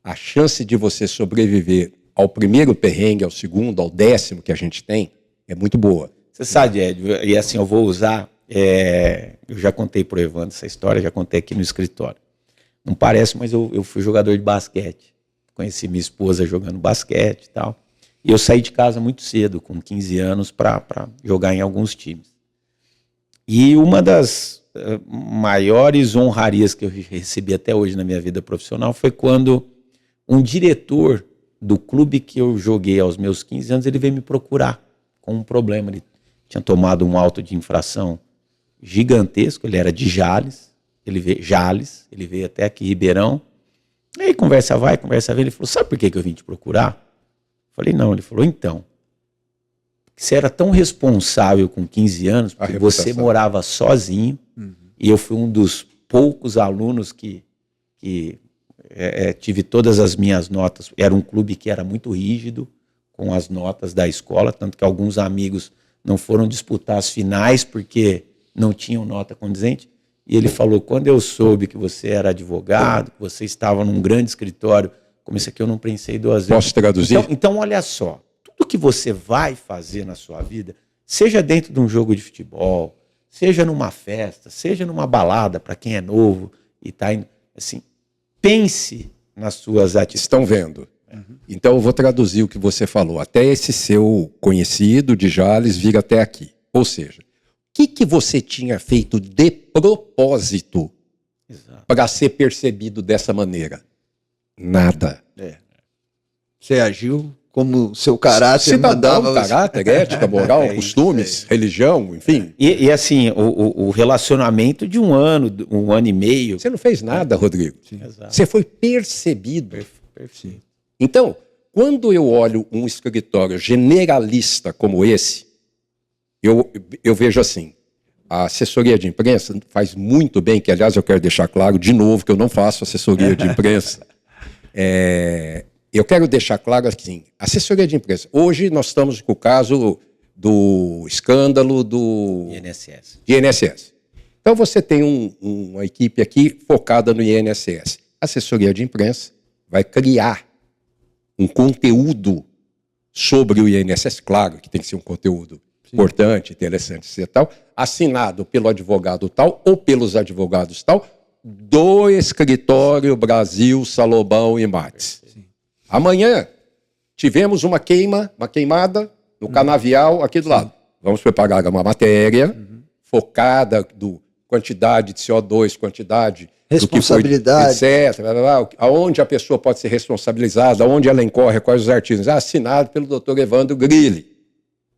a chance de você sobreviver ao primeiro perrengue, ao segundo, ao 10º que a gente tem, é muito boa. Você sabe, Ed, e assim eu vou usar, eu já contei para o Evandro essa história, já contei aqui no escritório. Não parece, mas eu fui jogador de basquete. Conheci minha esposa jogando basquete e tal. E eu saí de casa muito cedo, com 15 anos, para jogar em alguns times. E uma das maiores honrarias que eu recebi até hoje na minha vida profissional foi quando um diretor do clube que eu joguei aos meus 15 anos, ele veio me procurar com um problema. Ele tinha tomado um auto de infração gigantesco, ele era de Jales, ele veio até aqui em Ribeirão. Aí conversa vai, conversa vem, ele falou, sabe por que eu vim te procurar? Falei, não. Ele falou, então, você era tão responsável com 15 anos, porque você morava sozinho, e eu fui um dos poucos alunos que tive todas as minhas notas. Era um clube que era muito rígido com as notas da escola, tanto que alguns amigos não foram disputar as finais porque não tinham nota condizente. E ele falou, quando eu soube que você era advogado, que você estava num grande escritório, como esse aqui eu não pensei duas vezes. Posso traduzir? Então, olha só, tudo que você vai fazer na sua vida, seja dentro de um jogo de futebol, seja numa festa, seja numa balada, para quem é novo e está indo, assim, pense nas suas atitudes. Estão vendo? Então eu vou traduzir o que você falou. Até esse seu conhecido de Jales vir até aqui. Ou seja, o que você tinha feito de propósito para ser percebido dessa maneira? Nada. Você agiu como seu caráter cidadão, mandava. caráter, ética, moral, costumes, religião, enfim. E assim, o relacionamento de um ano e meio. Você não fez nada, Rodrigo. Exato. Você foi percebido. Perfeito. Então, quando eu olho um escritório generalista como esse, eu vejo assim, a assessoria de imprensa faz muito bem, que aliás eu quero deixar claro de novo que eu não faço assessoria de imprensa. Eu quero deixar claro assim, assessoria de imprensa. Hoje nós estamos com o caso do escândalo do INSS. Então você tem uma equipe aqui focada no INSS. A assessoria de imprensa vai criar um conteúdo sobre o INSS, claro que tem que ser um conteúdo importante, interessante, e tal, assinado pelo advogado tal ou pelos advogados tal do escritório Brasil, Salomão e Matos. Amanhã tivemos uma queimada no canavial aqui do lado. Vamos preparar uma matéria focada do quantidade de CO2, quantidade responsabilidade, do que foi, etc. Aonde a pessoa pode ser responsabilizada, aonde ela incorre, quais os artigos. Assinado pelo Dr. Evandro Grilli,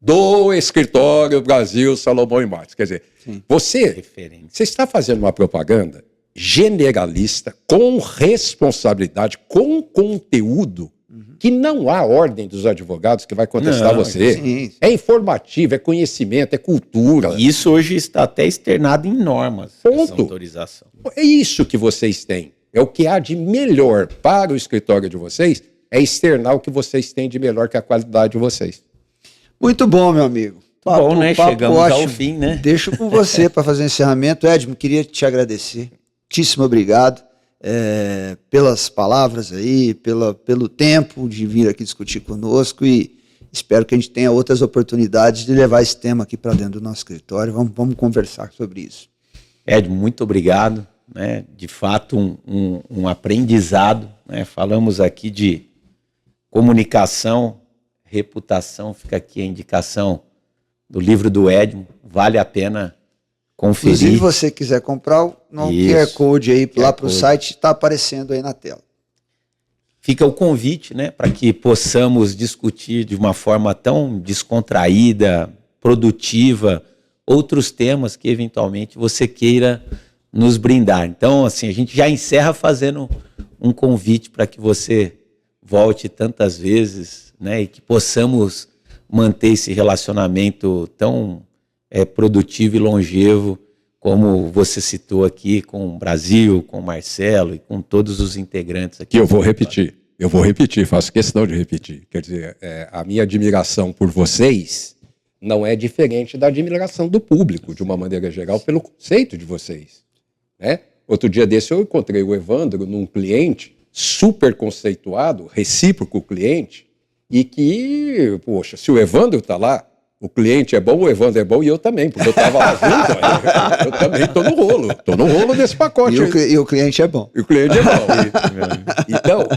do escritório Brasil, Salomão e Matos. Quer dizer, você está fazendo uma propaganda generalista, com responsabilidade, com conteúdo, que não há ordem dos advogados que vai contestar você. Sim. É informativo, é conhecimento, é cultura. Isso hoje está até externado em normas. Ponto. Autorização. É isso que vocês têm. É o que há de melhor para o escritório de vocês, é externar o que vocês têm de melhor que a qualidade de vocês. Muito bom, meu amigo. Bom, né? Chegamos ao fim, né? Deixo com você para fazer o encerramento. Edmo, queria te agradecer. Muitíssimo obrigado pelas palavras aí, pelo tempo de vir aqui discutir conosco e espero que a gente tenha outras oportunidades de levar esse tema aqui para dentro do nosso escritório. Vamos conversar sobre isso. Edmo, muito obrigado. Né? De fato, um aprendizado. Né? Falamos aqui de comunicação, reputação. Fica aqui a indicação do livro do Edmo. Vale a pena conferir. Inclusive, se você quiser comprar o QR Code aí lá para o site, está aparecendo aí na tela. Fica o convite, né, para que possamos discutir de uma forma tão descontraída, produtiva, outros temas que eventualmente você queira nos brindar. Então, assim, a gente já encerra fazendo um convite para que você volte tantas vezes, né, e que possamos manter esse relacionamento tão produtivo e longevo, como você citou aqui, com o Brasil, com o Marcelo e com todos os integrantes aqui. Que eu vou repetir, faço questão de repetir. Quer dizer, a minha admiração por vocês não é diferente da admiração do público, de uma maneira geral, pelo conceito de vocês. Né? Outro dia desse eu encontrei o Evandro num cliente super conceituado, recíproco cliente, e que, poxa, se o Evandro está lá, o cliente é bom, o Evandro é bom e eu também, porque eu estava lá junto. Eu também estou no rolo desse pacote. E o cliente é bom. E o cliente é bom. Então,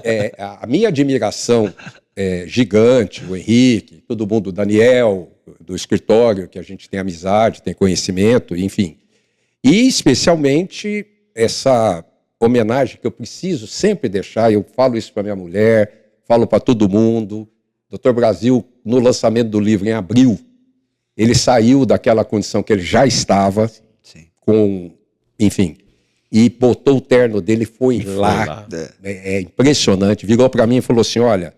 a minha admiração é gigante, o Henrique, todo mundo, o Daniel, do escritório, que a gente tem amizade, tem conhecimento, enfim. E, especialmente, essa homenagem que eu preciso sempre deixar, eu falo isso para minha mulher, falo para todo mundo. Dr. Brasil, no lançamento do livro em abril, ele saiu daquela condição que ele já estava, enfim, e botou o terno dele, foi lá. É impressionante. Virou para mim e falou assim, olha,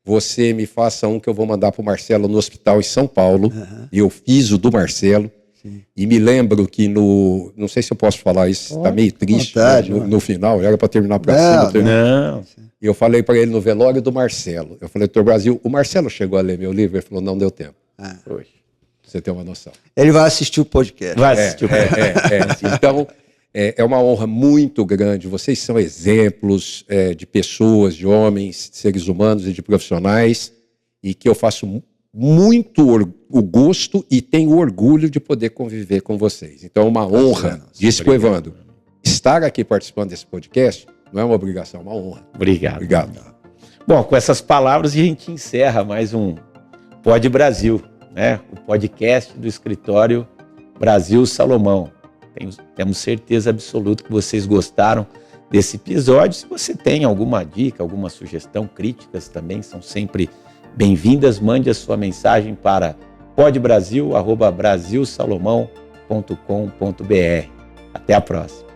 você me faça um que eu vou mandar para o Marcelo no hospital em São Paulo. E eu fiz o do Marcelo. Sim. E me lembro que não sei se eu posso falar isso, está meio triste, vontade, no final, era para terminar para cima. Não. E eu falei para ele no velório do Marcelo. Eu falei, Dr. Brasil, o Marcelo chegou a ler meu livro? Ele falou, não deu tempo. Hoje. Você tem uma noção. Ele vai assistir o podcast. Vai assistir o podcast. Então, é uma honra muito grande. Vocês são exemplos de pessoas, de homens, de seres humanos e de profissionais, e que eu faço muito o gosto e tenho orgulho de poder conviver com vocês. Então é uma honra, disse o Evandro, estar aqui participando desse podcast não é uma obrigação, é uma honra. Obrigado. Bom, com essas palavras a gente encerra mais um Pod Brasil, né? O podcast do escritório Brasil Salomão. Temos certeza absoluta que vocês gostaram desse episódio. Se você tem alguma dica, alguma sugestão, críticas também são sempre bem-vindas. Mande a sua mensagem para podbrasil@brasilsalomão.com.br. Até a próxima.